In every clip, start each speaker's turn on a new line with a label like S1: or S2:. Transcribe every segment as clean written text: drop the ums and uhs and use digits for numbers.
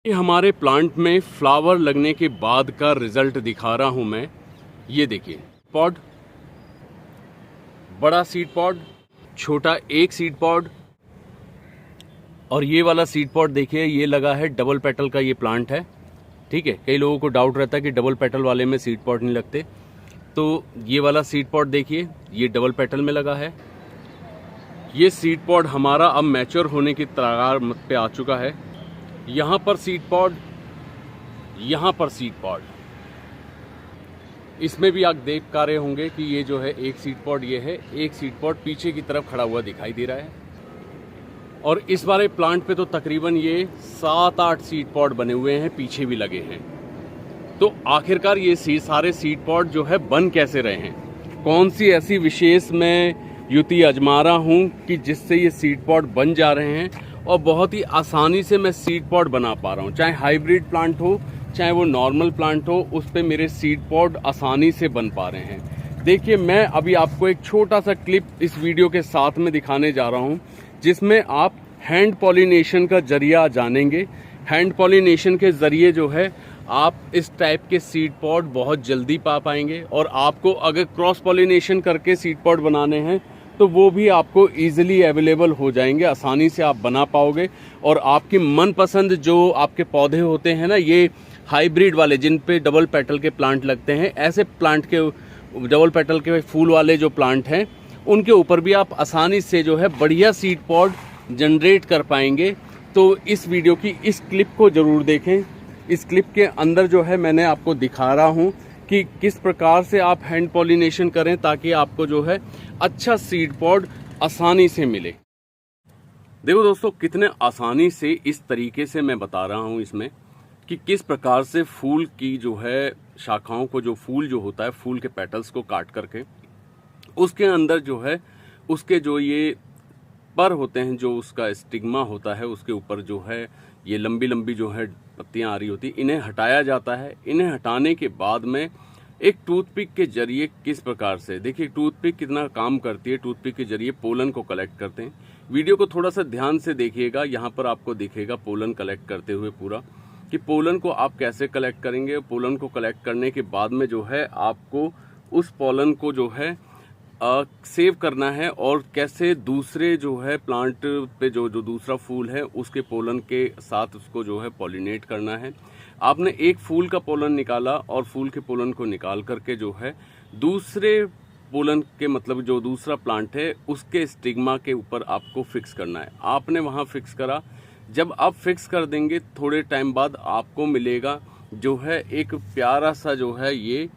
S1: ये हमारे प्लांट में फ्लावर लगने के बाद का रिजल्ट दिखा रहा हूं मैं। ये देखिए, पॉड, बड़ा सीड पॉड, छोटा एक सीड पॉड, और ये वाला सीड पॉड देखिए, ये लगा है डबल पेटल का ये प्लांट है। ठीक है, कई लोगों को डाउट रहता है कि डबल पेटल वाले में सीड पॉड नहीं लगते, तो ये वाला सीड पॉड देखिए, ये डबल पेटल में लगा है। ये सीड पॉड हमारा अब मैच्योर होने की कगार पे आ चुका है। यहाँ पर सीड पॉड, यहाँ पर सीड पॉड, इसमें भी आप देख पा रहे होंगे कि ये जो है एक सीड पॉड, ये है एक सीड पॉड पीछे की तरफ खड़ा हुआ दिखाई दे रहा है। और इस वाले प्लांट पे तो तकरीबन ये 7-8 सीड पॉड बने हुए हैं, पीछे भी लगे हैं। तो आखिरकार ये सारे सीड पॉड जो है बन कैसे रहे हैं, कौन सी ऐसी विशेष मैं युक्ति आजमा रहा हूँ कि जिससे ये सीड पॉड बन जा रहे हैं, और बहुत ही आसानी से मैं सीड पॉड बना पा रहा हूँ। चाहे हाइब्रिड प्लांट हो, चाहे वो नॉर्मल प्लांट हो, उस पे मेरे सीड पॉड आसानी से बन पा रहे हैं। देखिए, मैं अभी आपको एक छोटा सा क्लिप इस वीडियो के साथ में दिखाने जा रहा हूँ, जिसमें आप हैंड पॉलिनेशन का जरिया जानेंगे। हैंड पॉलिनेशन के जरिए जो है आप इस टाइप के सीड पॉड बहुत जल्दी पा पाएंगे, और आपको अगर क्रॉस पॉलिनेशन करके सीड पॉड बनाने हैं तो वो भी आपको इजीली अवेलेबल हो जाएंगे, आसानी से आप बना पाओगे। और आपकी मनपसंद जो आपके पौधे होते हैं ना, ये हाइब्रिड वाले जिन पे डबल पेटल के प्लांट लगते हैं, ऐसे प्लांट के डबल पेटल के फूल वाले जो प्लांट हैं, उनके ऊपर भी आप आसानी से जो है बढ़िया सीड पॉड जनरेट कर पाएंगे। तो इस वीडियो की इस क्लिप को ज़रूर देखें। इस क्लिप के अंदर जो है मैंने आपको दिखा रहा हूँ कि किस प्रकार से आप हैंड पॉलिनेशन करें ताकि आपको जो है अच्छा सीड पॉड आसानी से मिले। देखो दोस्तों, कितने आसानी से इस तरीके से मैं बता रहा हूँ इसमें कि किस प्रकार से फूल की जो है शाखाओं को, जो फूल जो होता है, फूल के पेटल्स को काट करके उसके अंदर जो है उसके जो ये पर होते हैं, जो उसका स्टिग्मा होता है, उसके ऊपर जो है ये लंबी लंबी जो है पत्तियां आ रही होती, इन्हें हटाया जाता है। इन्हें हटाने के बाद में एक टूथपिक के जरिए किस प्रकार से, देखिए टूथपिक कितना काम करती है। टूथपिक के जरिए पोलन को कलेक्ट करते हैं। वीडियो को थोड़ा सा ध्यान से देखिएगा, यहाँ पर आपको दिखेगा पोलन कलेक्ट करते हुए पूरा, कि पोलन को आप कैसे कलेक्ट करेंगे। पोलन को कलेक्ट करने के बाद में जो है आपको उस पोलन को जो है सेव करना है, और कैसे दूसरे जो है प्लांट पे जो दूसरा फूल है उसके पोलन के साथ उसको जो है पॉलिनेट करना है। आपने एक फूल का पोलन निकाला और फूल के पोलन को निकाल करके जो है दूसरे पोलन के, मतलब जो दूसरा प्लांट है, उसके स्टिग्मा के ऊपर आपको फिक्स करना है। आपने वहाँ फिक्स करा, जब आप फिक्स कर देंगे थोड़े टाइम बाद आपको मिलेगा जो है एक प्यारा सा जो है ये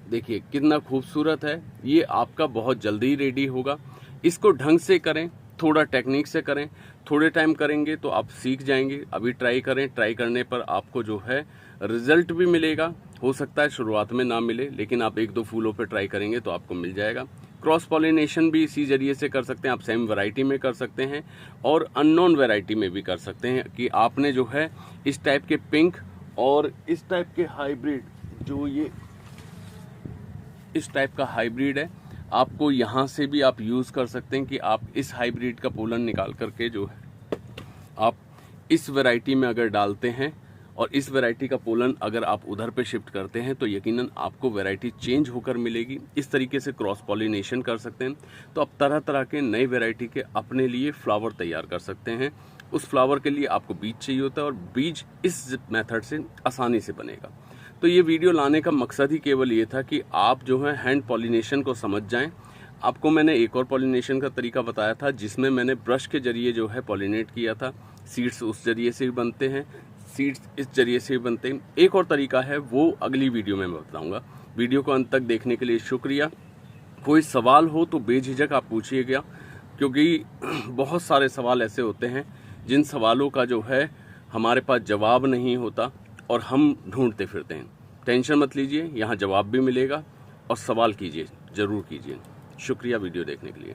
S1: देखिए कितना खूबसूरत है। ये आपका बहुत जल्दी रेडी होगा। इसको ढंग से करें, थोड़ा टेक्निक से करें, थोड़े टाइम करेंगे तो आप सीख जाएंगे। अभी ट्राई करें, ट्राई करने पर आपको जो है रिजल्ट भी मिलेगा। हो सकता है शुरुआत में ना मिले, लेकिन आप 1-2 फूलों पे ट्राई करेंगे तो आपको मिल जाएगा। क्रॉस पॉलिनेशन भी इसी जरिए से कर सकते हैं। आप सेम वैरायटी में कर सकते हैं और अननोन वैरायटी में भी कर सकते हैं, कि आपने जो है इस टाइप के पिंक और इस टाइप के हाइब्रिड, जो ये इस टाइप का हाइब्रिड है, आपको यहाँ से भी आप यूज़ कर सकते हैं कि आप इस हाइब्रिड का पोलन निकाल करके जो है आप इस वैरायटी में अगर डालते हैं, और इस वैरायटी का पोलन अगर आप उधर पे शिफ्ट करते हैं तो यकीनन आपको वैरायटी चेंज होकर मिलेगी। इस तरीके से क्रॉस पॉलिनेशन कर सकते हैं, तो आप तरह तरह के नई वैरायटी के अपने लिए फ्लावर तैयार कर सकते हैं। उस फ्लावर के लिए आपको बीज चाहिए होता है, और बीज इस मेथड से आसानी से बनेगा। तो ये वीडियो लाने का मकसद ही केवल ये था कि आप जो है हैंड पॉलिनेशन को समझ जाएं। आपको मैंने एक और पॉलिनेशन का तरीका बताया था, जिसमें मैंने ब्रश के जरिए जो है पॉलिनेट किया था। सीड्स उस जरिए से भी बनते हैं, सीड्स इस जरिए से भी बनते हैं। एक और तरीका है, वो अगली वीडियो में मैं बताऊंगा। वीडियो को अंत तक देखने के लिए शुक्रिया। कोई सवाल हो तो बेझिझक आप पूछिएगा, क्योंकि बहुत सारे सवाल ऐसे होते हैं जिन सवालों का जो है हमारे पास जवाब नहीं होता और हम ढूंढते फिरते हैं। टेंशन मत लीजिए, यहाँ जवाब भी मिलेगा, और सवाल कीजिए, ज़रूर कीजिए। शुक्रिया वीडियो देखने के लिए।